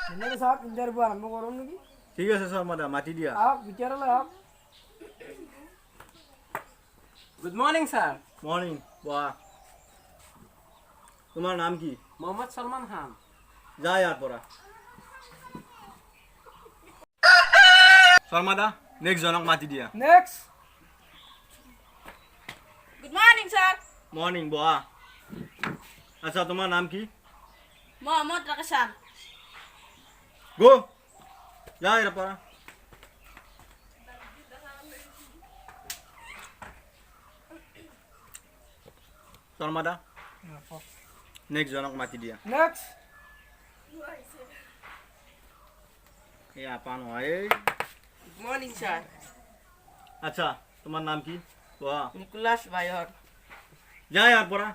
ধন্যবাদ sir interview আরম্ভ করুন নাকি ঠিক আছে শর্মা দা মাতি দিয়া আপ বিচারলে আপ গুড মর্নিং স্যার মর্নিং বাহ তোমার নাম কি মোহাম্মদ সলমান খান যা ইয়ার পরা শর্মা দা নেক্সট জনক মাতি দিয়া next good morning sir morning বাহ আচ্ছা তোমার নাম কি মোহাম্মদ রাকাসান গো যা ইয়ার পরা শর্মা দা নেক্সট জনক মাতি দিয়া নেক্সট এই আপান হয় গুড মর্নিং স্যার আচ্ছা তোমার নাম কি বাহ নিকোলাস বায়র যা ইয়ার পরা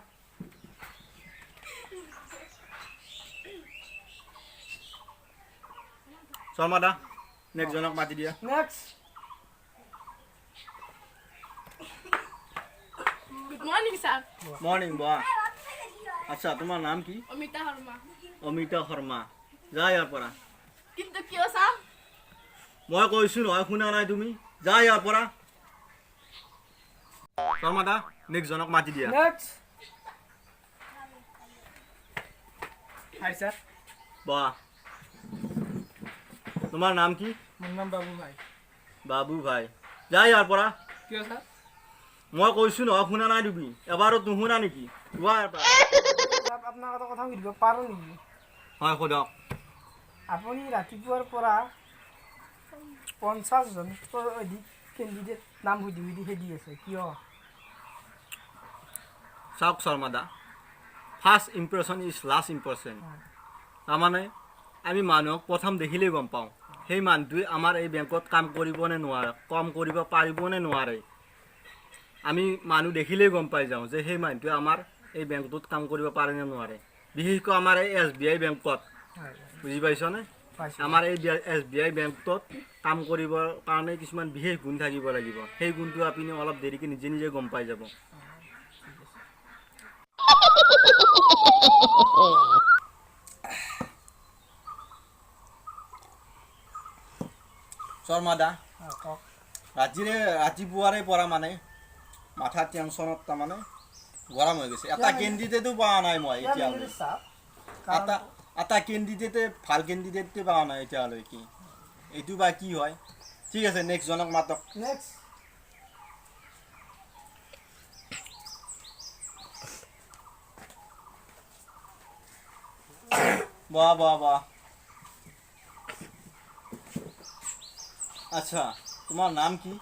শর্মা দা নেক্সট জনক মাতি দিয়া next good morning sir morning বাহ আচ্ছা তোমার নাম কি অমিতা শর্মা অমিতা শৰ্মা যা ইয়াৰ পৰা কিন্তু কিয় স্যাৰ মই কৈছো নহয় শুনা নাই তুমি যা ইয়াৰ পৰা শৰ্মা দা নেক্সট জনক মাতি দিয়া নেক্সট হাই স্যাৰ বাহ তোমাৰ নাম কি মোৰ নাম বাবু ভাই বাবু ভাই যা ইয়াৰ পৰা কিয় স্যাৰ মই কৈছো নহয় শুনা নাই তুমি এবাৰো নুশুনা নেকি যোৱা ইয়াৰ পৰা আপনাৰ কথা সুধিব পাৰো নেকি হয় সোধক আপুনি ৰাতিপুৱাৰ পৰা 50 জনতকৈ অধিক কেণ্ডিডেট নাম সুধি সুধি খেদি আছে কিয় চাওক শৰ্মা দা first impression is last impression তাৰমানে আমি মানুহক প্ৰথম দেখিলেই গম পাওঁ সেই মানুহটোৱে আমাৰ এই বেংকত কাম কৰিব নে নোৱাৰে কম কৰিব পাৰিব নে নোৱাৰে আমি মানুহ দেখিলেই গম পাই যাওঁ যে সেই মানুহটোৱে আমাৰ এই বেংকটোত কাম কৰিব পাৰে নে নোৱাৰে বিশেষকৈ আমাৰ এই SBI বেংকত বুজি পাইছনে আমাৰ এই SBI বেংকত কাম কৰিবৰ কাৰণে কিছুমান বিশেষ গুণ থাকিব লাগিব সেই গুণটো আপুনি অলপ দেৰিকৈ নিজে নিজে গম পাই যাব শৰ্মা দা ৰাতিপুৱাৰে পৰা মানে মাথা টেনশ্যনত তাৰমানে গৰম হৈ গৈছে এটা কেণ্ডিডেটো পোৱা নাই মই এতিয়ালৈ এটা কেণ্ডিডেটে ভাল কেণ্ডিডেটে পোৱা নাই এতিয়ালৈকে এইটো বা কি হয় ঠিক আছে নেক্সট জনক মাতক নেক্সট বাহ বাহ বাহ আচ্ছা তোমার নাম কি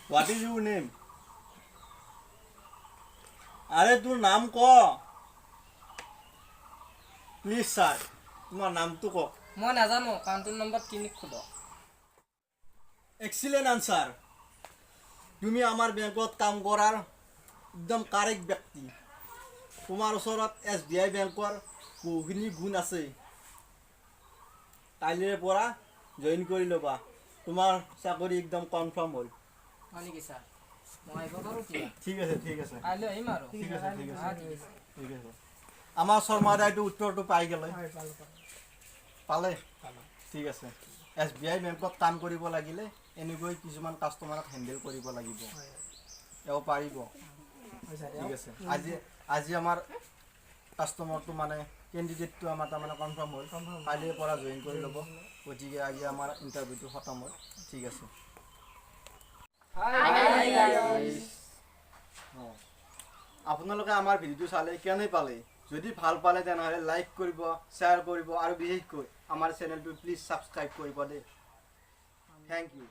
হোয়াট ইজ ইউর নেম আরে তোর নাম ক প্লিজ স্যার তোমার নামটো কক মই নাজানো কাউন্টার নাম্বার 3 খুদ এক্সিলেন্ট আনসার তুমি আমার বেংকত কাম করার একদম কারেক্ট ব্যক্তি তোমার ওচৰত SBI বেংকৰ বহুখিনি গুণ আছে কাইলৈৰ পৰা জইন কৰি ল'বা তোমাৰ চাকৰি একদম কনফাৰ্ম হ'ল হয় নেকি স্যাৰ মই আহিব পাৰো কি ঠিক আছে ঠিক আছে কাইলৈ আহিম আৰু ঠিক আছে ঠিক আছে ঠিক আছে আমাৰ শৰ্মা দাইটো উত্তৰটো পাই গ'লে পালে ঠিক আছে SBI বেংকত কাম কৰিব লাগিলে এনেকৈ কিছুমান কাষ্টমাৰক হেণ্ডেল কৰিব লাগিব এও পাৰিব ঠিক আছে আজি আমাৰ কাষ্টমাৰটো মানে কেণ্ডিডেটটো আমাৰ তাৰমানে কনফাৰ্ম হ'ল কাইলৈৰ পৰা জইন কৰি ল'ব গতিকে আজি আমাৰ ইণ্টাৰভিউটো খতম হ'ল ঠিক আছে আপোনালোকে আমাৰ ভিডিঅ'টো চালে কেনে পালে যদি ভাল পালে তেনেহ'লে লাইক কৰিব শ্বেয়াৰ কৰিব আৰু বিশেষকৈ আমাৰ চেনেলটো প্লিজ ছাবস্ক্ৰাইব কৰিব দেই থেংক ইউ